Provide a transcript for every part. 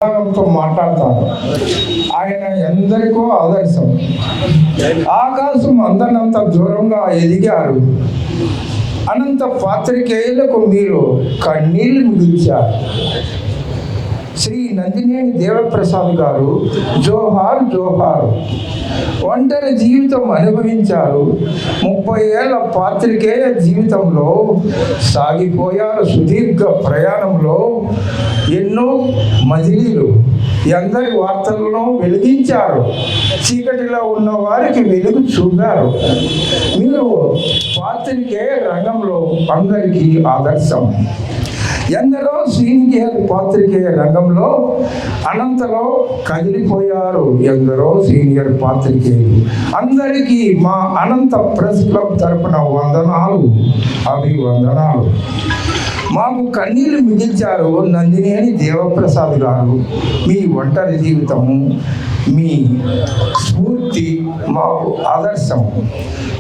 మాట్లాడతారు. ఆయన ఎందరికో ఆదర్శం. ఆకాశం అందనంత దూరంగా ఎదిగారు. అనంత పాత్రికేయులకు మీరు కన్నీళ్లు మిగిల్చారు. శ్రీ నందినేని దేవప్రసాద్ గారు జోహార్ జోహార్. ఒంటరి జీవితం అనుభవించారు. 30 ఏళ్ల పాత్రికేయ జీవితంలో సాగిపోయారు. సుదీర్ఘ ప్రయాణంలో ఎన్నో మజిలీలు, ఎందరి వార్తలను వెలిగించారు. చీకటిలో ఉన్న వారికి వెలుగు చూపారు. మీరు పాత్రికేయ రంగంలో అందరికీ ఆదర్శం. ఎందరో సీనియర్ పాత్రికేయ రంగంలో అనంతలో కదిలిపోయారు. ఎందరో సీనియర్ పాత్రికేయులు అందరికీ మా అనంత ప్రెస్ క్లబ్ తరపున వందనాలు, అభివందనాలు. మాకు కన్నీళ్లు మిగిల్చారు నందినేని దేవప్రసాద్ గారు. మీ ఒంటరి జీవితము, మీ స్ఫూర్తి మాకు ఆదర్శం.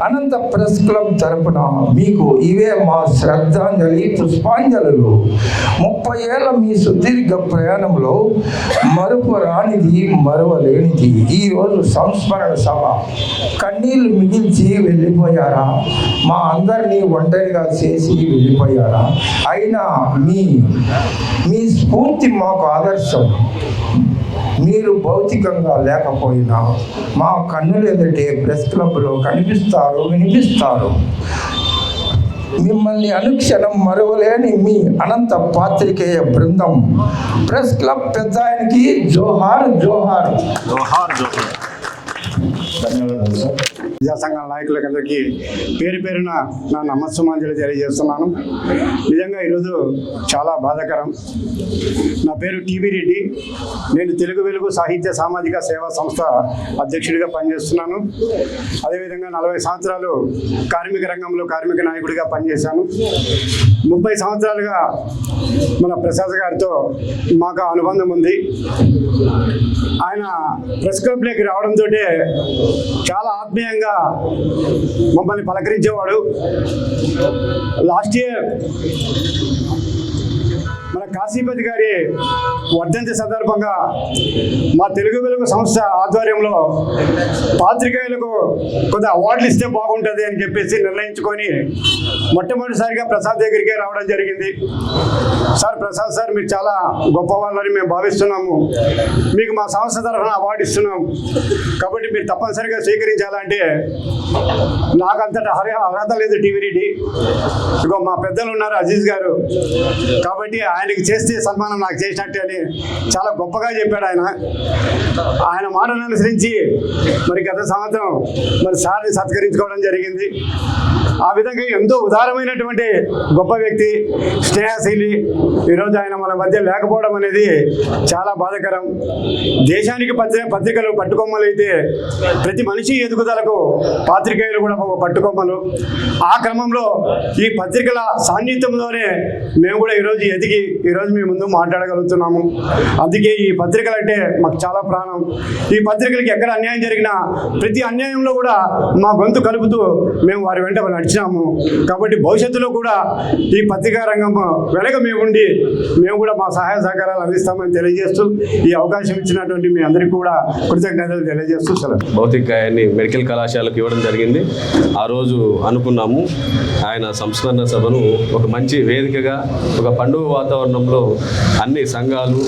అనంత ప్రెస్ క్లబ్ తరపున మీకు ఇవే మా శ్రద్ధాంజలి, పుష్పాంజలులు. 30 ఏళ్ల మీ సుదీర్ఘ ప్రయాణంలో మరుపురానిది, మరువలేనిది ఈరోజు సంస్మరణ సభ. కన్నీళ్లు మిగిల్చి వెళ్ళిపోయారా? మా అందరినీ ఒంటరిగా చేసి వెళ్ళిపోయారా? అయినా మీ స్ఫూర్తి మాకు ఆదర్శం. మీరు భౌతికంగా లేకపోయినా మా కన్నులు ఎదుటే ప్రెస్ క్లబ్లో కనిపిస్తారు, వినిపిస్తారు. మిమ్మల్ని అనుక్షణం మరువలేని మీ అనంత పాత్రికేయ బృందం. ప్రెస్ క్లబ్ పెద్ద ఆయనకి జోహార్ జోహార్. ధన్యవాదాలు సార్. ప్రజాసంఘ నాయకులందరికీ పేరు పేరున నా నమస్సుమాంజలి తెలియజేస్తున్నాను. నిజంగా ఈరోజు చాలా బాధాకరం. నా పేరు టీబీ రెడ్డి. నేను తెలుగు వెలుగు సాహిత్య సామాజిక సేవా సంస్థ అధ్యక్షుడిగా పనిచేస్తున్నాను. అదేవిధంగా 40 సంవత్సరాలు కార్మిక రంగంలో కార్మిక నాయకుడిగా పనిచేశాను. 30 సంవత్సరాలుగా మన ప్రసాద్ గారితో మాకు అనుబంధం ఉంది. ఆయన ప్రెస్ క్లబ్లోకి రావడంతో చాలా ఆత్మీయంగా మమ్మల్ని పలకరించేవాడు. లాస్ట్ ఇయర్ మన కాశీపతి గారి వర్ధంతి సందర్భంగా మా తెలుగు వెలుగు సంస్థ ఆధ్వర్యంలో పాత్రికేయులకు కొంత అవార్డులు ఇస్తే బాగుంటుంది అని చెప్పేసి నిర్ణయించుకొని మొట్టమొదటిసారిగా ప్రసాద్ దగ్గరికే రావడం జరిగింది. సార్, ప్రసాద్ సార్, మీరు చాలా గొప్ప వాళ్ళని మేము భావిస్తున్నాము. మీకు మా సంస్థ తరఫున అవార్డు ఇస్తున్నాం కాబట్టి మీరు తప్పనిసరిగా స్వీకరించాలంటే నాకు అంతటా అర్హత లేదు. టీవీ రెడ్డి ఇగో మా పెద్దలు ఉన్నారు, అజీజ్ గారు, కాబట్టి ఆయనకి చేస్తే సన్మానం నాకు చేసినట్టే అని చాలా గొప్పగా చెప్పాడు. ఆయన మాటను అనుసరించి మరి గత సంవత్సరం మరి సార్ని సత్కరించుకోవడం జరిగింది. ఆ విధంగా ఎంతో ఉదారమైనటువంటి గొప్ప వ్యక్తి, స్నేహశీలి ఈరోజు ఆయన మన మధ్య లేకపోవడం అనేది చాలా బాధాకరం. దేశానికి పత్రికలు పట్టుకొమ్మలు అయితే ప్రతి మనిషి ఎదుగుదలకు పాత్రికేయులు కూడా పట్టుకొమ్మలు. ఆ క్రమంలో ఈ పత్రికల సాన్నిధ్యంలోనే మేము కూడా ఈరోజు ఎదిగి ఈరోజు మీ ముందు మాట్లాడగలుగుతున్నాము. అందుకే ఈ పత్రికలు అంటే మాకు చాలా ప్రాణం. ఈ పత్రికలకి ఎక్కడ అన్యాయం జరిగినా ప్రతి అన్యాయంలో కూడా మా గొంతు కలుపుతూ మేము వారి వెంట నడిచినాము. కాబట్టి భవిష్యత్తులో కూడా ఈ పత్రికా రంగం వెనక మేముండి మేము కూడా మా సహాయ సహకారాలు అందిస్తామని తెలియజేస్తూ ఈ అవకాశం ఇచ్చినటువంటి మీ అందరికీ కూడా కృతజ్ఞతలు తెలియజేస్తూ సెలవు. భౌతికాయాన్ని మెడికల్ కళాశాలకు ఇవ్వడం జరిగింది. ఆ రోజు అనుకున్నాము ఆయన సంస్మరణ సభను ఒక మంచి వేదికగా, ఒక పండుగ వాతావరణంలో అన్ని సంఘాలు,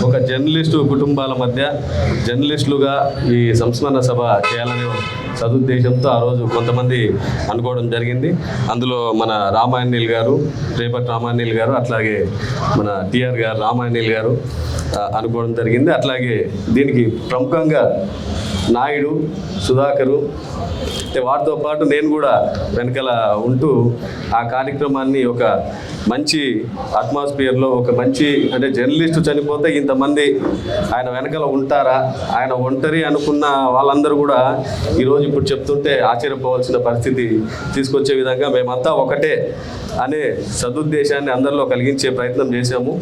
ఒక జర్నలిస్టు కుటుంబాల మధ్య జర్నలిస్టులుగా ఈ సంస్మరణ సభ చేయాలనే సదుద్దేశంతో ఆ రోజు కొంతమంది అనుకోవడం జరిగింది. అందులో మన రామాయణీల్ గారు, రేపటి రామాయణీల్ గారు, అట్లాగే మన టిఆర్ గారు, రామాయణీల్ గారు అనుకోవడం జరిగింది. అట్లాగే దీనికి ప్రముఖంగా నాయుడు, సుధాకరు, వాటితో పాటు నేను కూడా వెనకాల ఉంటూ ఆ కార్యక్రమాన్ని ఒక మంచి అట్మాస్ఫియర్లో, ఒక మంచి అంటే జర్నలిస్టు చనిపోతే ఇంతమంది ఆయన వెనకాల ఉంటారా, ఆయన ఒంటరి అనుకున్న వాళ్ళందరూ కూడా ఈరోజు ఇప్పుడు చెప్తుంటే ఆశ్చర్యపోవాల్సిన పరిస్థితి తీసుకొచ్చే విధంగా మేమంతా ఒకటే అనే సదుద్దేశాన్ని అందరిలో కలిగించే ప్రయత్నం చేశాము.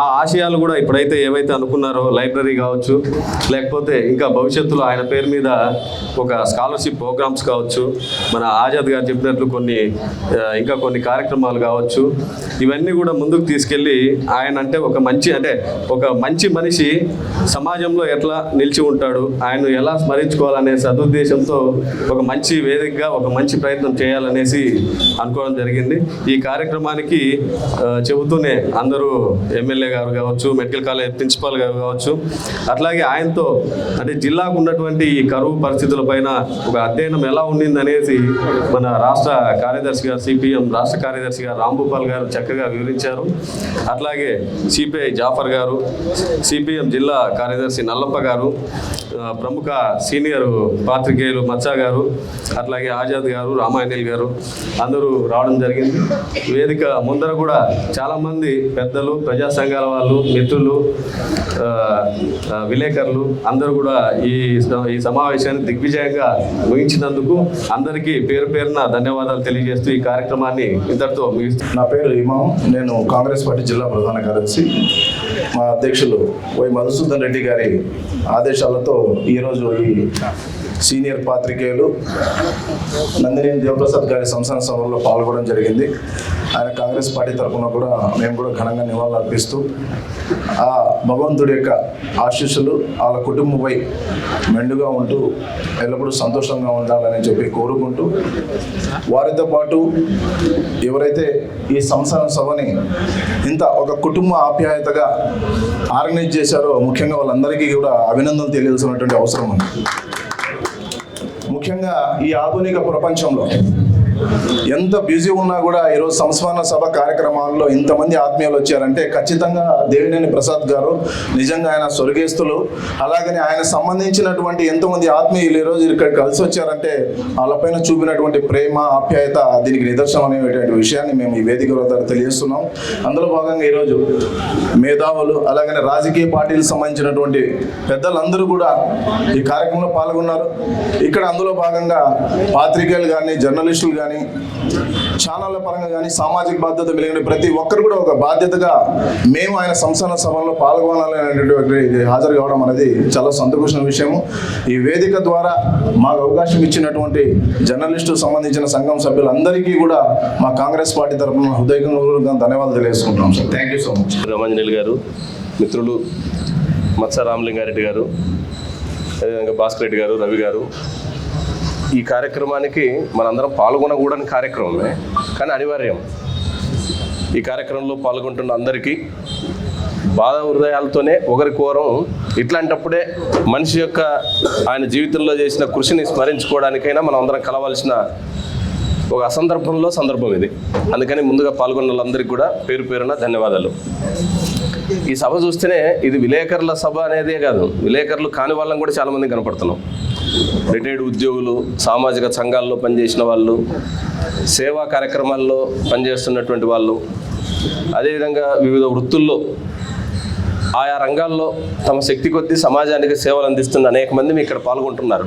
ఆ ఆశయాలు కూడా ఇప్పుడైతే ఏవైతే అనుకున్నారో, లైబ్రరీ కావచ్చు, లేకపోతే ఇంకా భవిష్యత్తులో ఆయన పేరు మీద ఒక స్కాలర్షిప్ ప్రోగ్రామ్స్ కావచ్చు, మన ఆజాద్ గారు చెప్పినట్లు ఇంకా కొన్ని కార్యక్రమాలు కావచ్చు, ఇవన్నీ కూడా ముందుకు తీసుకెళ్ళి ఆయన అంటే ఒక మంచి మనిషి సమాజంలో ఎట్లా నిలిచి ఉంటాడు, ఆయన ఎలా స్మరించుకోవాలనే సదుద్దేశంతో ఒక మంచి వేదికగా ఒక మంచి ప్రయత్నం చేయాలనేసి అనుకోవడం జరిగింది. ఈ కార్యక్రమానికి చెబుతూనే అందరూ ఎమ్మెల్యే గారు కావచ్చు, మెడికల్ కాలేజ్ ప్రిన్సిపాల్ గారు కావచ్చు, అట్లాగే ఆయనతో అంటే జిల్లాకు ఉన్నటువంటి ఈ కరువు పరిస్థితుల పైన ఒక అధ్యయనం ఎలా ఉండిందనేసి మన రాష్ట్ర కార్యదర్శి గారు, సిపిఎం రాష్ట్ర కార్యదర్శి గారు రాంభూపాల్ గారు చక్కగా వివరించారు. అట్లాగే సిపిఐ జాఫర్ గారు, సిపిఎం జిల్లా కార్యదర్శి నల్లప్ప గారు, ప్రముఖ సీనియర్ పాత్రికేయులు మచ్చా గారు, అట్లాగే ఆజాద్ గారు, రామాయణిల్ గారు అందరూ రావడం జరిగింది. వేదిక ముందర కూడా చాలామంది పెద్దలు, ప్రజా సంఘాల వాళ్ళు, మిత్రులు, విలేకరులు అందరూ కూడా ఈ సమావేశాన్ని దిగ్విజయంగా ముగించినందుకు అందరికీ పేరు పేరున ధన్యవాదాలు తెలియజేస్తూ ఈ కార్యక్రమాన్ని ఇంతటితో ముగిస్తున్నాను. నా పేరు ఇమాం, నేను కాంగ్రెస్ పార్టీ జిల్లా ప్రధాన కార్యదర్శి. మా అధ్యక్షులు వై మధుసూదన్ రెడ్డి గారి ఆదేశాలతో ఈరోజు ఈ సీనియర్ పాత్రికేయులు నందినేని దేవప్రసాద్ గారి సంస్థాన సభలో పాల్గొనడం జరిగింది. ఆయన కాంగ్రెస్ పార్టీ తరఫున కూడా మేము కూడా ఘనంగా నివాళులు అర్పిస్తూ ఆ భగవంతుడి యొక్క ఆశీస్సులు వాళ్ళ కుటుంబంపై మెండుగా ఉంటూ ఎల్లప్పుడూ సంతోషంగా ఉండాలని చెప్పి కోరుకుంటూ, వారితో పాటు ఎవరైతే ఈ సంస్థాన సభని ఇంత ఒక కుటుంబ ఆప్యాయతగా ఆర్గనైజ్ చేశారో ముఖ్యంగా వాళ్ళందరికీ కూడా అభినందనలు తెలియాల్సినటువంటి అవసరం ఉంది. ముఖ్యంగా ఈ ఆధునిక ప్రపంచంలో ఎంత బిజీ ఉన్నా కూడా ఈరోజు సంస్మరణ సభ కార్యక్రమాల్లో ఇంతమంది ఆత్మీయులు వచ్చారంటే ఖచ్చితంగా దేవినేని ప్రసాద్ గారు నిజంగా ఆయన స్వర్గేస్తులు. అలాగని ఆయన సంబంధించినటువంటి ఎంతోమంది ఆత్మీయులు ఈరోజు ఇక్కడ కలిసి వచ్చారంటే వాళ్ళపైన చూపినటువంటి ప్రేమ, ఆప్యాయత దీనికి నిదర్శనం అనేటువంటి విషయాన్ని మేము ఈ వేదిక ద్వారా తెలియజేస్తున్నాం. అందులో భాగంగా ఈరోజు మేధావులు, అలాగనే రాజకీయ పార్టీలకు సంబంధించినటువంటి పెద్దలందరూ కూడా ఈ కార్యక్రమంలో పాల్గొన్నారు. ఇక్కడ అందులో భాగంగా పాత్రికేయులు కానీ, జర్నలిస్టులు కానీ, ఛానళ్ళ పరంగా కానీ సామాజిక బాధ్యత కలిగిన ప్రతి ఒక్కరు కూడా ఒక బాధ్యతగా మేము ఆయన సంస్థాన సభలో పాల్గొనాలి అనేటువంటి హాజరు కావడం అనేది చాలా సంతోషమైన విషయము. ఈ వేదిక ద్వారా మాకు అవకాశం ఇచ్చినటువంటి జర్నలిస్టు సంబంధించిన సంఘం సభ్యులందరికీ కూడా మా కాంగ్రెస్ పార్టీ తరఫున హృదయపూర్వకంగా ధన్యవాదాలు తెలియజేసుకుంటున్నాం sir. Thank you so much. Ramanjaneyulu గారు, మిత్రులు మత్స రామలింగారెడ్డి గారు, అదేవిధంగా భాస్కర్ రెడ్డి గారు, రవి గారు, ఈ కార్యక్రమానికి మనందరం పాల్గొనకూడని కార్యక్రమమే, కానీ అనివార్యం. ఈ కార్యక్రమంలో పాల్గొంటున్న అందరికీ బాధ హృదయాలతోనే ఒకరికోరం ఇట్లాంటప్పుడే మనిషి యొక్క ఆయన జీవితంలో చేసిన కృషిని స్మరించుకోవడానికైనా మనం అందరం కలవాల్సిన ఒక సందర్భం ఇది. అందుకని ముందుగా పాల్గొన్న వాళ్ళందరికీ కూడా పేరు పేరున ధన్యవాదాలు. ఈ సభ చూస్తేనే ఇది విలేకరుల సభ అనేదే కాదు, విలేకరులు కాని వాళ్ళని కూడా చాలామంది కనపడుతున్నాం. రిటైర్డ్ ఉద్యోగులు, సామాజిక సంఘాల్లో పనిచేసిన వాళ్ళు, సేవా కార్యక్రమాల్లో పనిచేస్తున్నటువంటి వాళ్ళు, అదేవిధంగా వివిధ వృత్తుల్లో ఆయా రంగాల్లో తమ శక్తి కొద్దీ సమాజానికి సేవలు అందిస్తున్న అనేక మంది ఇక్కడ పాల్గొంటున్నారు.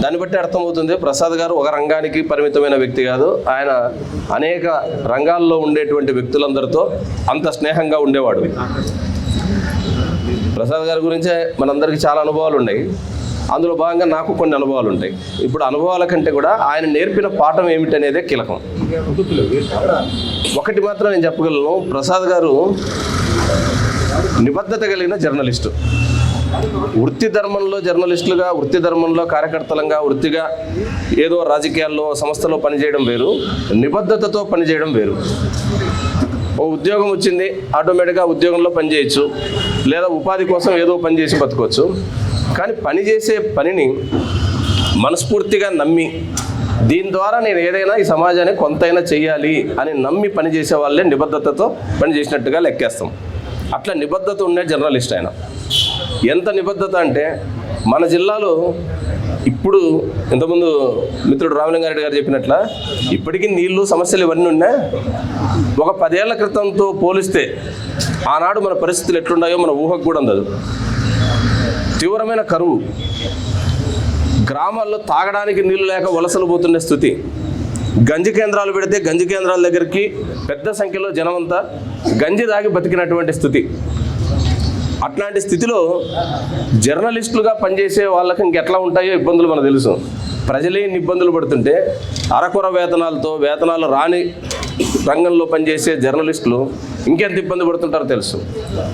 దాన్ని బట్టి అర్థమవుతుంది ప్రసాద్ గారు ఒక రంగానికి పరిమితమైన వ్యక్తి కాదు. ఆయన అనేక రంగాల్లో ఉండేటువంటి వ్యక్తులందరితో అంత స్నేహంగా ఉండేవాడు. ప్రసాద్ గారి గురించే మనందరికీ చాలా అనుభవాలు ఉన్నాయి. అందులో భాగంగా నాకు కొన్ని అనుభవాలు ఉంటాయి. ఇప్పుడు అనుభవాల కంటే కూడా ఆయన నేర్పిన పాఠం ఏమిటనేదే కీలకం. ఒకటి మాత్రం నేను చెప్పగలను, ప్రసాద్ గారు నిబద్ధత కలిగిన జర్నలిస్టు. వృత్తి ధర్మంలో జర్నలిస్టులుగా, వృత్తి ధర్మంలో కార్యకర్తలంగా, వృత్తిగా ఏదో రాజకీయాల్లో సంస్థలో పనిచేయడం వేరు, నిబద్ధతతో పనిచేయడం వేరు. ఓ ఉద్యోగం వచ్చింది, ఆటోమేటిక్గా ఉద్యోగంలో పనిచేయచ్చు, లేదా ఉపాధి కోసం ఏదో పని చేసి బతకొచ్చు. కానీ పనిచేసే పనిని మనస్ఫూర్తిగా నమ్మి, దీని ద్వారా నేను ఏదైనా ఈ సమాజానికి కొంతైనా చెయ్యాలి అని నమ్మి పనిచేసే వాళ్ళే నిబద్ధతతో పనిచేసినట్టుగా లెక్కేస్తాం. అట్లా నిబద్ధత ఉండే జర్నలిస్ట్ ఆయన. ఎంత నిబద్ధత అంటే మన జిల్లాలో ఇప్పుడు ఇంతకుముందు మిత్రుడు రామలింగారెడ్డి గారు చెప్పినట్ల ఇప్పటికీ నీళ్లు సమస్యలు ఇవన్నీ ఉన్నాయి. ఒక 10 ఏళ్ల క్రితంతో పోలిస్తే ఆనాడు మన పరిస్థితులు ఎట్లున్నాయో మన ఊహకు కూడా అందదు. తీవ్రమైన కరువు, గ్రామాల్లో తాగడానికి నీళ్లు లేక వలసలు పోతున్న స్థితి, గంజి కేంద్రాలు పెడితే గంజి కేంద్రాల దగ్గరికి పెద్ద సంఖ్యలో జనమంతా గంజి తాగి బతికినటువంటి స్థితి. అట్లాంటి స్థితిలో జర్నలిస్టులుగా పనిచేసే వాళ్ళకి ఇంకెట్లా ఉంటాయో ఇబ్బందులు మనకు తెలుసు. ప్రజలే ఇన్ని ఇబ్బందులు పడుతుంటే అరకొర వేతనాలు రాని రంగంలో పనిచేసే జర్నలిస్టులు ఇంకెంత ఇబ్బంది పడుతుంటారో తెలుసు.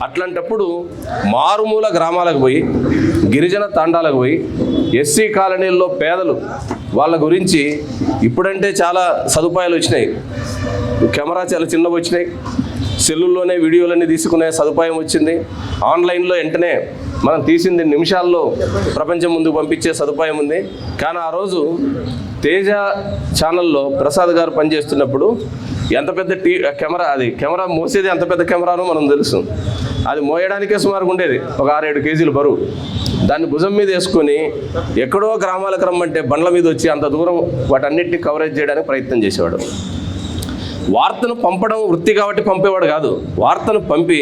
అట్లాంటప్పుడు మారుమూల గ్రామాలకు పోయి, గిరిజన తాండాలకు పోయి, ఎస్సీ కాలనీల్లో పేదలు వాళ్ళ గురించి ఇప్పుడంటే చాలా సదుపాయాలు వచ్చినాయి. కెమెరా చాలా చిన్నవి వచ్చినాయి, సెల్లుల్లోనే వీడియోలన్నీ తీసుకునే సదుపాయం వచ్చింది, ఆన్లైన్లో వెంటనే మనం తీసింది నిమిషాల్లో ప్రపంచం ముందుకు పంపించే సదుపాయం ఉంది. కానీ ఆ రోజు తేజ ఛానల్లో ప్రసాద్ గారు పనిచేస్తున్నప్పుడు ఎంత పెద్ద కెమెరా మోసేది ఎంత పెద్ద కెమెరానో మనం తెలుసు. అది మోయడానికే సుమారుగా ఉండేది ఒక 6-7 కేజీలు బరువు. దాన్ని భుజం మీద వేసుకొని ఎక్కడో గ్రామాలకు రమ్మంటే బండ్ల మీద వచ్చి అంత దూరం వాటన్నిటిని కవరేజ్ చేయడానికి ప్రయత్నం చేసేవాడు. వార్తను పంపడం వృత్తి కాబట్టి పంపేవాడు కాదు. వార్తను పంపి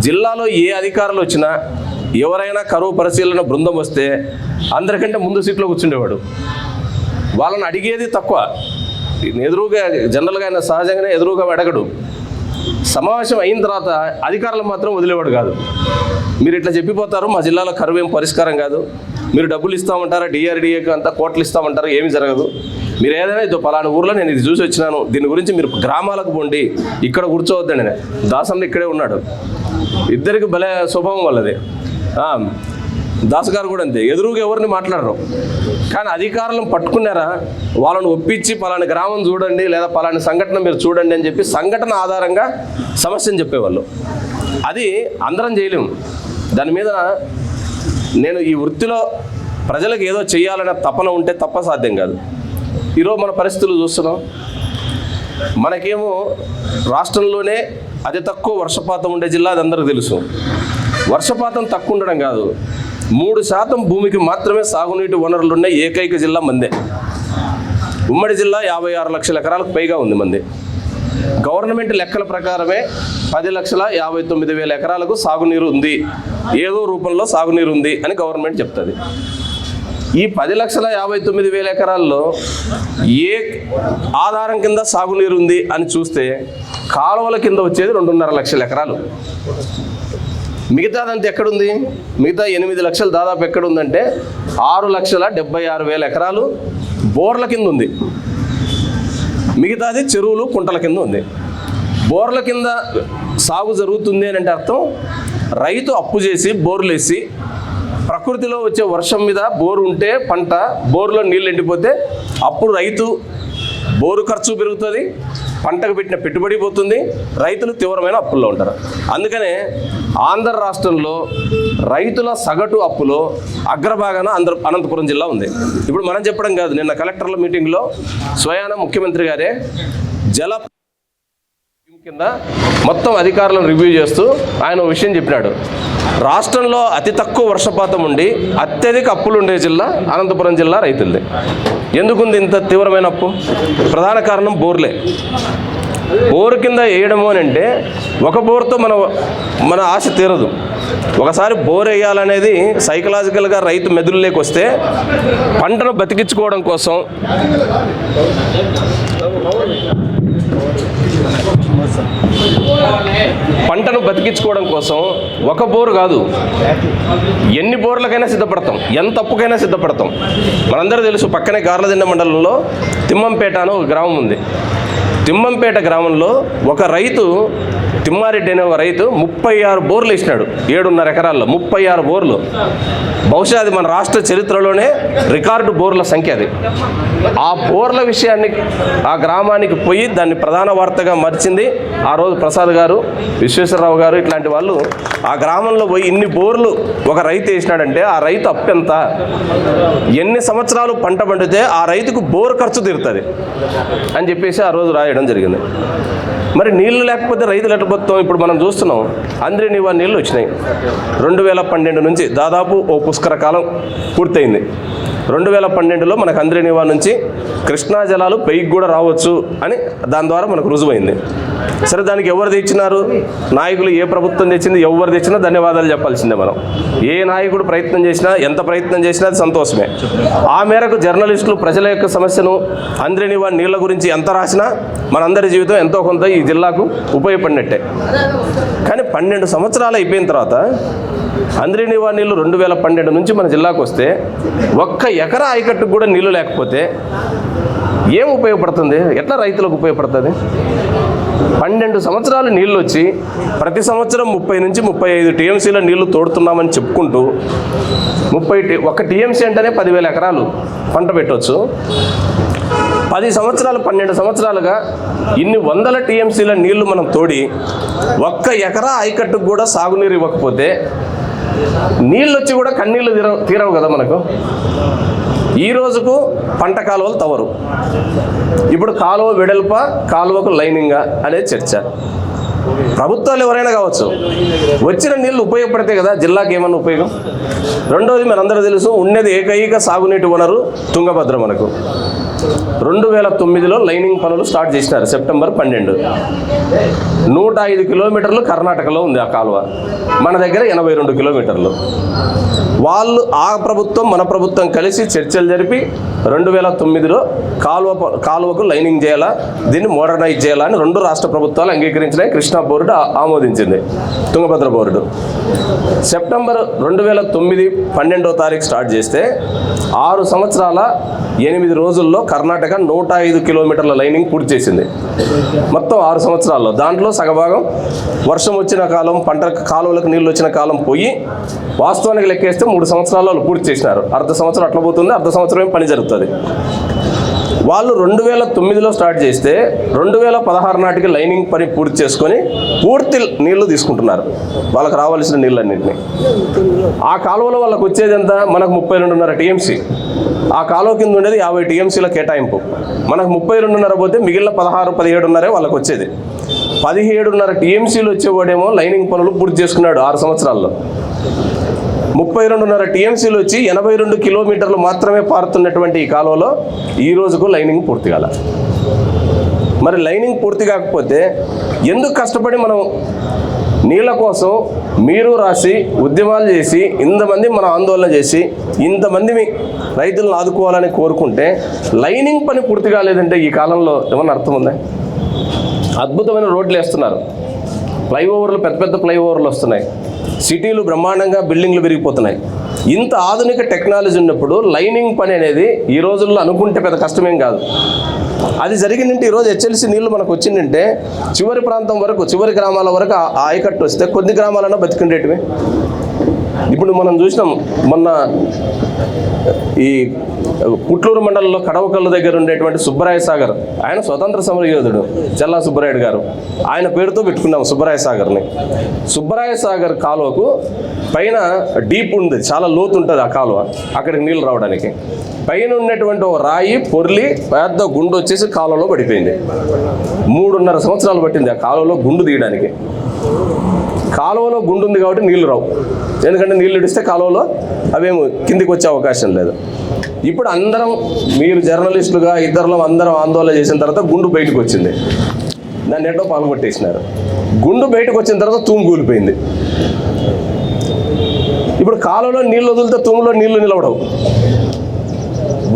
జిల్లాలో ఏ అధికారులు వచ్చినా, ఎవరైనా కరువు పరిశీలన బృందం వస్తే అందరికంటే ముందు సీట్లో కూర్చుండేవాడు. వాళ్ళని అడిగేది తక్కువ. ఎదురుగా జనరల్గా ఆయన సహజంగానే ఎదురుగా అడగడు. సమావేశం అయిన తర్వాత అధికారులు మాత్రం వదిలేవాడు కాదు. మీరు ఇట్లా చెప్పిపోతారు, మా జిల్లాలో కరువు ఏం పరిష్కారం కాదు, మీరు డబ్బులు ఇస్తామంటారా, డిఆర్డీఏకి అంతా కోట్లు ఇస్తామంటారా, ఏమీ జరగదు, మీరు ఏదైనా ఇదో పలానా ఊర్లో నేను ఇది చూసి వచ్చినాను, దీని గురించి మీరు గ్రామాలకు పోండి, ఇక్కడ కూర్చోవద్దండి. నేను దాసన్న ఇక్కడే ఉన్నాడు, ఇద్దరికి భలే స్వభావం వాళ్ళది. దాస్ గారు కూడా అంతే, ఎదురుగా ఎవరిని మాట్లాడరు. కానీ అధికారులను పట్టుకున్నారా, వాళ్ళని ఒప్పించి పలానా గ్రామం చూడండి లేదా పలానా సంఘటన మీరు చూడండి అని చెప్పి సంఘటన ఆధారంగా సమస్యను చెప్పేవాళ్ళు. అది అందరం చేయలేము. దాని మీద నేను ఈ వృత్తిలో ప్రజలకు ఏదో చేయాలనే తపన ఉంటే తప్ప సాధ్యం కాదు. ఈరోజు మన పరిస్థితులు చూస్తున్నాం. మనకేమో రాష్ట్రంలోనే అతి తక్కువ వర్షపాతం ఉండే జిల్లా అది అందరికీ తెలుసు. వర్షపాతం తక్కువ ఉండడం కాదు, 3% భూమికి మాత్రమే సాగునీటి వనరులు ఉన్న ఏకైక జిల్లా మందే. ఉమ్మడి జిల్లా 56 లక్షల ఎకరాలకు పైగా ఉంది మంది. గవర్నమెంట్ లెక్కల ప్రకారమే 10,59,000 ఎకరాలకు సాగునీరు ఉంది, ఏదో రూపంలో సాగునీరు ఉంది అని గవర్నమెంట్ చెప్తుంది. ఈ 10,59,000 ఎకరాల్లో ఏ ఆధారం కింద సాగునీరు ఉంది అని చూస్తే కాలువల కింద వచ్చేది 2.5 లక్షల ఎకరాలు. మిగతాదంతా ఎక్కడుంది? మిగతా 8 లక్షలు దాదాపు ఎక్కడుందంటే 6,76,000 ఎకరాలు బోర్ల కింద ఉంది. మిగతాది చెరువులు, కుంటల కింద ఉంది. బోర్ల కింద సాగు జరుగుతుంది అని అంటే అర్థం రైతు అప్పు చేసి బోర్లు వేసి, ప్రకృతిలో వచ్చే వర్షం మీద బోరు ఉంటే పంట, బోరులో నీళ్ళు ఎండిపోతే అప్పుడు రైతు బోరు ఖర్చు పెరుగుతుంది, పంటకు పెట్టిన పెట్టుబడి పోతుంది, రైతులు తీవ్రమైన అప్పుల్లో ఉంటారు. అందుకనే ఆంధ్ర రాష్ట్రంలో రైతుల సగటు అప్పులో అగ్రభాగాన అనంతపురం జిల్లా ఉంది. ఇప్పుడు మనం చెప్పడం కాదు, నిన్న కలెక్టర్ల మీటింగ్లో స్వయాన ముఖ్యమంత్రి గారే జల కింద మొత్తం అధికారులను రివ్యూ చేస్తూ ఆయన విషయం చెప్పినాడు. రాష్ట్రంలో అతి తక్కువ వర్షపాతం ఉండి అత్యధిక అప్పులు ఉండే జిల్లా అనంతపురం జిల్లా రైతులది. ఎందుకుంది ఇంత తీవ్రమైన అప్పు? ప్రధాన కారణం బోర్లే. బోరు కింద వేయడము అని అంటే ఒక బోర్తో మన ఆశ తీరదు. ఒకసారి బోర్ వేయాలనేది సైకలాజికల్గా రైతు మెదులులోకి వస్తే పంటను బతికించుకోవడం కోసం ఒక బోరు కాదు, ఎన్ని బోర్లకైనా సిద్ధపడతాం, ఎంత అప్పుకైనా సిద్ధపడతాం. మనందరూ తెలుసు, పక్కనే గార్లదిండ మండలంలో తిమ్మంపేట అని ఒక గ్రామం ఉంది. తిమ్మంపేట గ్రామంలో ఒక రైతు, తిమ్మారెడ్డి అనే ఒక రైతు 36 బోర్లు వేసినాడు. 7.5 ఎకరాల్లో 36 బోర్లు. బహుశా అది మన రాష్ట్ర చరిత్రలోనే రికార్డు బోర్ల సంఖ్య అది. ఆ బోర్ల విషయాన్ని ఆ గ్రామానికి పోయి దాన్ని ప్రధాన వార్తగా మార్చింది ఆ రోజు ప్రసాద్ గారు, విశ్వేశ్వరరావు గారు, ఇట్లాంటి వాళ్ళు ఆ గ్రామంలో పోయి ఇన్ని బోర్లు ఒక రైతు వేసినాడంటే ఆ రైతు అప్పెంత, ఎన్ని సంవత్సరాలు పంట పండితే ఆ రైతుకు బోరు ఖర్చు తీరుతుంది అని చెప్పేసి ఆ రోజు రాయడం జరిగింది. మరి నీళ్లు లేకపోతే రైతులు ఎట్లా బతుకుతాం? ఇప్పుడు మనం చూస్తున్నాం, అందరి నివా నీళ్ళు వచ్చినాయి. 2012 నుంచి దాదాపు ఓ పుష్కర కాలం పూర్తయింది. 2012లో మనకు అంద్రినివా నుంచి కృష్ణా జలాలు పైకి కూడా రావచ్చు అని దాని ద్వారా మనకు రుజువైంది. సరే, దానికి ఎవరు తెచ్చినారు? నాయకులు ఏ ప్రభుత్వం తెచ్చింది, ఎవరు తెచ్చినా ధన్యవాదాలు చెప్పాల్సిందే మనం. ఏ నాయకుడు ప్రయత్నం చేసినా, ఎంత ప్రయత్నం చేసినా అది సంతోషమే. ఆ మేరకు జర్నలిస్టులు ప్రజల యొక్క సమస్యను, అంద్రినివా నీళ్ళ గురించి ఎంత రాసినా మనందరి జీవితం ఎంతో కొంత ఈ జిల్లాకు ఉపయోగపడినట్టే. కానీ 12 సంవత్సరాలు అయిపోయిన తర్వాత అంద్రినివా నీళ్ళు 2012 నుంచి మన జిల్లాకు వస్తే 1 ఎకరా ఆయకట్టుకు కూడా నీళ్లు లేకపోతే ఏం ఉపయోగపడుతుంది? ఎట్లా రైతులకు ఉపయోగపడుతుంది? 12 సంవత్సరాలు నీళ్ళు వచ్చి ప్రతి సంవత్సరం 30 నుంచి 35 టీఎంసీల నీళ్లు తోడుతున్నామని చెప్పుకుంటూ 1 టీఎంసీ అంటేనే 10,000 ఎకరాలు పంట పెట్టవచ్చు. 10 సంవత్సరాలు 12 సంవత్సరాలుగా ఇన్ని వందల టీఎంసీల నీళ్లు మనం తోడి 1 ఎకరా ఆయకట్టుకు కూడా సాగునీరు ఇవ్వకపోతే నీళ్ళు వచ్చి కూడా కన్నీళ్ళు తీరవు కదా మనకు. ఈ రోజుకు పంట కాలువలు తవరు. ఇప్పుడు కాలువ వెడల్ప, కాలువకు లైనింగా అనే చర్చ. ప్రభుత్వాలు ఎవరైనా కావచ్చు, వచ్చిన నీళ్ళు ఉపయోగపడితే కదా జిల్లాకి ఏమన్నా ఉపయోగం. రెండోది మనందరూ తెలుసు, ఉన్నది ఏకైక సాగునీటి వనరు తుంగభద్ర. మనకు 2009లో లైనింగ్ పనులు స్టార్ట్ చేసినారు. సెప్టెంబర్ 12. 105 కిలోమీటర్లు కర్ణాటకలో ఉంది ఆ కాలువ, మన దగ్గర 82 కిలోమీటర్లు. వాళ్ళు ఆ ప్రభుత్వం మన ప్రభుత్వం కలిసి చర్చలు జరిపి 2009లో కాలువకు లైనింగ్ చేయాలా, దీన్ని మోడర్నైజ్ చేయాలా అని 2 రాష్ట్ర ప్రభుత్వాలు అంగీకరించినాయి. కృష్ణా బోర్డు ఆమోదించింది, తుంగభద్ర బోర్డు. సెప్టెంబర్ 2009 12వ తారీఖు స్టార్ట్ చేస్తే 6 సంవత్సరాల 8 రోజుల్లో కర్ణాటక 105 కిలోమీటర్ల లైనింగ్ పూర్తి చేసింది. మొత్తం 6 సంవత్సరాల్లో. దాంట్లో సగభాగం వర్షం వచ్చిన కాలం, పంట కాలువలకు నీళ్ళు వచ్చిన కాలం పోయి వాస్తవానికి లెక్కేస్తే 3 సంవత్సరాల్లో పూర్తి చేసినారు. అర్ధ సంవత్సరం అట్లా పోతుంది, అర్ధ సంవత్సరం పని జరుగుతుంది. వాళ్ళు 2009లో స్టార్ట్ చేస్తే 2016 నాటికి లైనింగ్ పని పూర్తి చేసుకొని పూర్తి నీళ్లు తీసుకుంటున్నారు, వాళ్ళకి రావాల్సిన నీళ్ళన్నింటినీ. ఆ కాలువలో వాళ్ళకి వచ్చేది ఎంత? మనకు 32.5 టీఎంసీ. ఆ కాలువ కింద ఉండేది 50 టీఎంసీల కేటాయింపు. మనకు 32.5 పోతే మిగిలిన 16-17.5 వాళ్ళకి వచ్చేది. 17.5 టీఎంసీలు వచ్చేవాడేమో లైనింగ్ పనులు పూర్తి చేసుకున్నాడు 6 సంవత్సరాల్లో. 32.5 టీఎంసీలు వచ్చి 82 కిలోమీటర్లు మాత్రమే పారుతున్నటువంటి ఈ కాలువలో ఈ రోజుకు లైనింగ్ పూర్తి కాల. మరి లైనింగ్ పూర్తి కాకపోతే ఎందుకు కష్టపడి మనం నీళ్ళ కోసం మీరు రాసి ఉద్యమాలు చేసి ఇంతమంది మనం ఆందోళన చేసి ఇంతమంది రైతులను ఆదుకోవాలని కోరుకుంటే లైనింగ్ పని పూర్తి కాలేదంటే ఈ కాలంలో ఏమన్నా అర్థం ఉందా? అద్భుతమైన రోడ్లు వేస్తున్నారు, ఫ్లైఓవర్లు, పెద్ద పెద్ద ఫ్లైఓవర్లు వస్తున్నాయి, సిటీలు బ్రహ్మాండంగా బిల్డింగ్లు పెరిగిపోతున్నాయి. ఇంత ఆధునిక టెక్నాలజీ ఉన్నప్పుడు లైనింగ్ పని అనేది ఈ రోజుల్లో అనుకుంటే పెద్ద కష్టమేం కాదు. అది జరిగిందంటే ఈరోజు హెచ్ఎల్సీ నీళ్లు మనకు వచ్చిందంటే చివరి ప్రాంతం వరకు, చివరి గ్రామాల వరకు ఆ ఆయకట్టు వస్తే కొద్ది గ్రామాలన్నా బతికిండేటివి. ఇప్పుడు మనం చూసినాం మొన్న ఈ పుట్లూరు మండలంలో కడవకల్లు దగ్గర ఉండేటువంటి సుబ్బరాయ సాగర్, ఆయన స్వతంత్ర సమర యోధుడు చల్లా సుబ్బరాయుడు గారు, ఆయన పేరుతో పెట్టుకున్నాం సుబ్బరాయ సాగర్ని. సుబ్బరాయ సాగర్ కాలువకు పైన డీప్ ఉంది, చాలా లోతు ఉంటుంది ఆ కాలువ, అక్కడికి నీళ్ళు రావడానికి. పైన ఉన్నటువంటి ఒక రాయి పొర్లి పెద్ద గుండు వచ్చేసి కాలువలో పడిపోయింది. 3.5 సంవత్సరాలు పట్టింది ఆ కాలువలో గుండు తీయడానికి. కాలువలో గుండు ఉంది కాబట్టి నీళ్లు రావు, ఎందుకంటే నీళ్ళు ఇడిస్తే కాలువలో అవేమో కిందికి వచ్చే అవకాశం లేదు. ఇప్పుడు అందరం, మీరు జర్నలిస్టులుగా ఇద్దరులో అందరం ఆందోళన చేసిన తర్వాత గుండు బయటకు వచ్చింది, దాన్ని ఎటో పాల్గొట్టేసినారు. గుండు బయటకు వచ్చిన తర్వాత తూము కూలిపోయింది. ఇప్పుడు కాలువలో నీళ్ళు వదిలితే తూములో నీళ్లు నిలవడవు.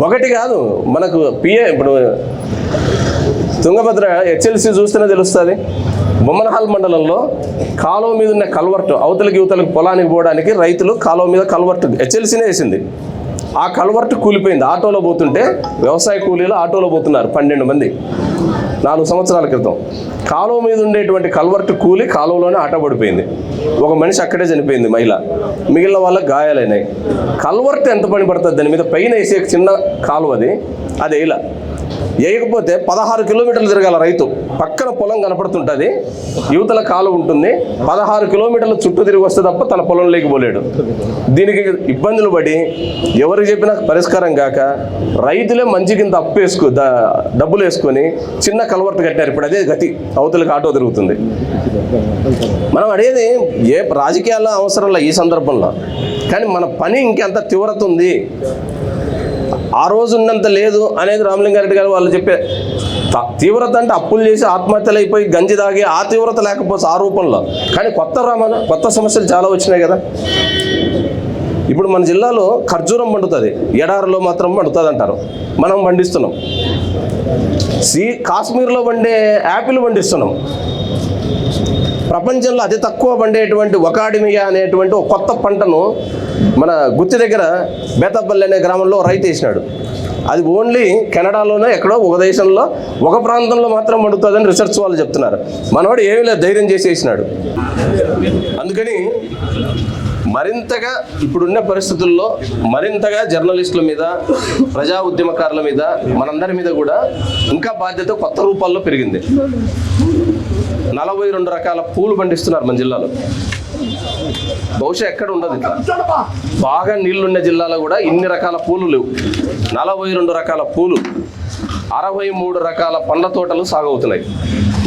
ఒకటి కాదు, మనకు ఇప్పుడు తుంగభద్ర హెచ్ఎల్సీ చూస్తేనే తెలుస్తుంది. బొమ్మనహాల్ మండలంలో కాలువ మీద ఉన్న కల్వర్టు అవతలకి యువతలకు పొలానికి పోవడానికి రైతులు కాలువ మీద కల్వర్టు హెచ్ఎల్సీనే వేసింది. ఆ కల్వర్టు కూలిపోయింది. ఆటోలో పోతుంటే వ్యవసాయ కూలీలు ఆటోలో పోతున్నారు 12 మంది 4 సంవత్సరాల క్రితం. కాలువ మీద ఉండేటువంటి కల్వర్టు కూలి కాలువలోనే ఆటో పడిపోయింది. ఒక మనిషి అక్కడే చనిపోయింది, మహిళ. మిగిలిన వాళ్ళకి గాయాలైనాయి. కల్వర్టు ఎంత పని పడుతుంది? దాని మీద పైన వేసే చిన్న కాలువది, అది ఇలా వేయకపోతే 16 కిలోమీటర్లు తిరగాల రైతు. పక్కన పొలం కనపడుతుంటుంది, యువతల కాలువ ఉంటుంది, 16 కిలోమీటర్లు చుట్టూ తిరిగి వస్తే తప్ప తన పొలంలోకి పోలేడు. దీనికి ఇబ్బందులు పడి ఎవరికి చెప్పినా పరిష్కారం కాక రైతులే మంచి కింద డబ్బులు వేసుకొని చిన్న కల్వర్ట్ కట్టారు. ఇప్పుడు అదే గతి, అవతలకి ఆటో తిరుగుతుంది. మనం అడిగేది ఏ రాజకీయాల్లో అవసరంలా ఈ సందర్భంలో, కానీ మన పని ఇంకెంత తీవ్రత ఉంది ఆ రోజు ఉన్నంత లేదు అనేది రామలింగారెడ్డి గారు వాళ్ళు చెప్పే తీవ్రత. అంటే అప్పులు చేసి ఆత్మహత్యలు అయిపోయి గంజి తాగి ఆ తీవ్రత లేకపోతే ఆ రూపంలో, కానీ కొత్త సమస్యలు చాలా వచ్చినాయి కదా. ఇప్పుడు మన జిల్లాలో ఖర్జూరం పండుతుంది, ఎడారిలో మాత్రం పండుతుంది అంటారు, మనం పండిస్తున్నాం. కాశ్మీర్లో పండే యాపిల్ పండిస్తున్నాం. ప్రపంచంలో అతి తక్కువ పండేటువంటి ఒకాడిమియా అనేటువంటి ఒక కొత్త పంటను మన గుత్తి దగ్గర బేతపల్లి అనే గ్రామంలో రైతు వేసినాడు. అది ఓన్లీ కెనడాలోనే ఎక్కడో ఒక దేశంలో ఒక ప్రాంతంలో మాత్రం పండుతుందని రీసెర్చ్ వాళ్ళు చెప్తున్నారు. మనవాడు ఏమీ లేదు, ధైర్యం చేసి వేసినాడు. అందుకని మరింతగా ఇప్పుడున్న పరిస్థితుల్లో మరింతగా జర్నలిస్టుల మీద, ప్రజా ఉద్యమకారుల మీద, మనందరి మీద కూడా ఇంకా బాధ్యత కొత్త రూపాల్లో పెరిగింది. 42 రకాల పూలు పండిస్తున్నారు మన జిల్లాలో. బహుశా ఎక్కడ ఉండదు ఇట్లా. బాగా నీళ్లున్న జిల్లాలో కూడా ఇన్ని రకాల పూలు లేవు. 42 రకాల పూలు, 63 రకాల పండ్ల తోటలు సాగవుతున్నాయి.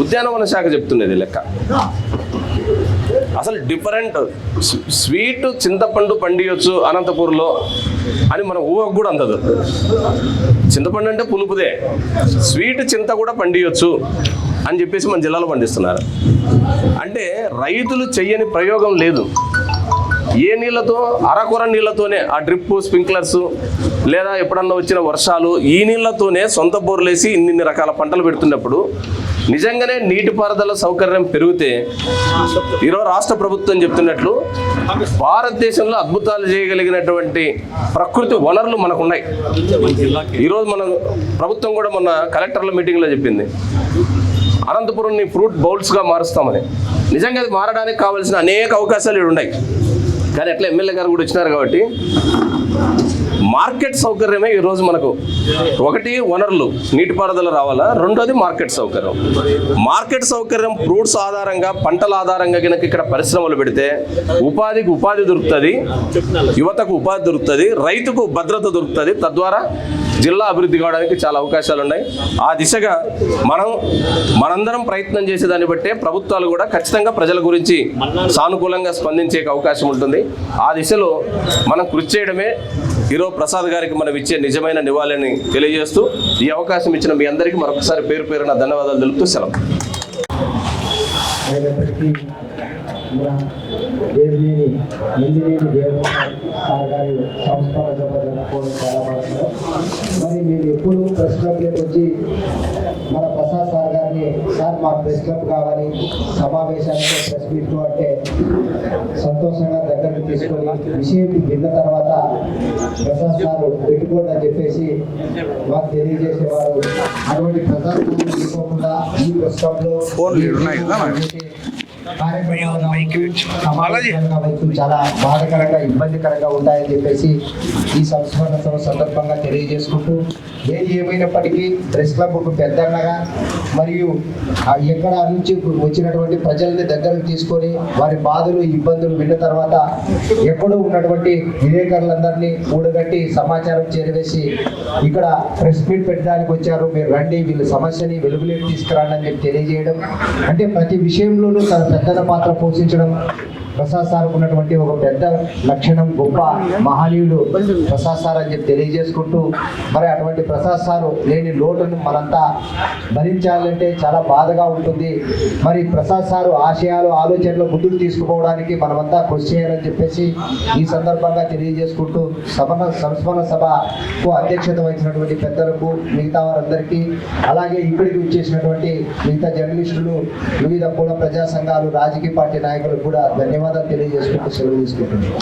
ఉద్యానవన శాఖ చెప్తున్నది లెక్క. అసలు డిఫరెంట్ స్వీట్ చింతపండు పండియొచ్చు అనంతపూర్లో అని మన ఊహకు కూడా అందదు. చింతపండు అంటే పులుపుదే, స్వీట్ చింత కూడా పండియొచ్చు అని చెప్పేసి మన జిల్లాలో పండిస్తున్నారు. అంటే రైతులు చెయ్యని ప్రయోగం లేదు. ఏ నీళ్ళతో, అరకొర నీళ్ళతోనే, ఆ డ్రిప్ స్ప్రింక్లర్స్ లేదా ఎప్పుడన్నా వచ్చిన వర్షాలు, ఈ నీళ్ళతోనే సొంత బోర్లేసి ఇన్ని రకాల పంటలు పెడుతున్నప్పుడు నిజంగానే నీటిపారుదల సౌకర్యం పెరిగితే, ఈరోజు రాష్ట్ర ప్రభుత్వం చెప్తున్నట్లు భారతదేశంలో అద్భుతాలు చేయగలిగినటువంటి ప్రకృతి వనరులు మనకున్నాయి. ఈరోజు మన ప్రభుత్వం కూడా మొన్న కలెక్టర్ల మీటింగ్లో చెప్పింది, అనంతపురంని ఫ్రూట్ బౌల్స్గా మారుస్తామని. నిజంగా అది మారడానికి కావాల్సిన అనేక అవకాశాలు ఇక్కడ ఉన్నాయి. కానీ అట్లా ఎమ్మెల్యే గారు కూడా వచ్చినారు కాబట్టి మార్కెట్ సౌకర్యమే ఈరోజు మనకు. ఒకటి వనరులు, నీటిపారుదల రావాలా, రెండోది మార్కెట్ సౌకర్యం. మార్కెట్ సౌకర్యం ఫ్రూట్స్ ఆధారంగా, పంటల ఆధారంగా కనుక ఇక్కడ పరిశ్రమలు పెడితే ఉపాధికి ఉపాధి దొరుకుతుంది, యువతకు ఉపాధి దొరుకుతుంది, రైతుకు భద్రత దొరుకుతుంది. తద్వారా జిల్లా అభివృద్ధి కావడానికి చాలా అవకాశాలు ఉన్నాయి. ఆ దిశగా మనందరం ప్రయత్నం చేసేదాన్ని బట్టే ప్రభుత్వాలు కూడా ఖచ్చితంగా ప్రజల గురించి సానుకూలంగా స్పందించే అవకాశం ఉంటుంది. ఆ దిశలో మనం కృషి చేయడమే ఈరోజు ప్రసాద్ గారికి మనం ఇచ్చే నిజమైన నివాళిని తెలియజేస్తూ, ఈ అవకాశం ఇచ్చిన మీ అందరికీ మరొకసారి పేరు పేరున ధన్యవాదాలు తెలుపుతూ సెలవు. మరి మీరు ఎప్పుడు ప్రెస్ క్లబ్లోకి వచ్చి మన ప్రసాద్ సార్ గారిని, సార్ మాకు ప్రెస్ క్లబ్ కావాలి, సమావేశానికి ప్రెస్ మీట్లు అంటే సంతోషంగా దగ్గరకు తీసుకొని విషయం విన్న తర్వాత ప్రసాద్ సార్ పెట్టుకోండి అని చెప్పేసి మాకు తెలియజేసేవారు. అటువంటి ప్రసాద్ తీసుకోకుండా ఈ ప్రెస్ క్లబ్లో చాలా బాధకరంగా, ఇబ్బందికరంగా ఉంటాయని చెప్పేసి ఈ సంస్మరణ సభ సందర్భంగా తెలియజేసుకుంటూ, ఏది ఏమైనప్పటికీ ప్రెస్ క్లబ్ ఒక పెద్దన్నగా మరియు ఎక్కడ నుంచి వచ్చినటువంటి ప్రజల్ని దగ్గరకు తీసుకొని వారి బాధలు, ఇబ్బందులు విన్న తర్వాత ఎక్కడో ఉన్నటువంటి విలేకరులందరినీ కూడగట్టి సమాచారం చేరవేసి ఇక్కడ ప్రెస్ మీట్ పెట్టడానికి వచ్చారు, మీరు రండి, వీళ్ళ సమస్యని వెలుగులోకి తీసుకురండి అని చెప్పి తెలియజేయడం. అంటే ప్రతి విషయంలోనూ తన పెద్దల పాత్ర పోషించడం ప్రసాద్ సార్ ఉన్నటువంటి ఒక పెద్ద లక్షణం, గొప్ప మహనీయుడు ప్రసాద్ సార్ అని చెప్పి తెలియజేసుకుంటూ, మరి అటువంటి ప్రసాద్ సారు లేని లోటును మనంతా భరించాలంటే చాలా బాధగా ఉంటుంది. మరి ప్రసాద్ సారు ఆశయాలు, ఆలోచనలు ముందుకు తీసుకుపోవడానికి మనమంతా కృషి చేయాలని చెప్పేసి ఈ సందర్భంగా తెలియజేసుకుంటూ, సంస్మరణ సభకు అధ్యక్షత వహించినటువంటి పెద్దలకు, మిగతా వారందరికీ, అలాగే ఇక్కడికి వచ్చేసినటువంటి మిగతా జర్నలిస్టులు, వివిధ కుల ప్రజా సంఘాలు, రాజకీయ పార్టీ నాయకులకు కూడా ధన్యవాదాలు తెలియజేసుకుంటూ సెలవు తీసుకుంటున్నాను.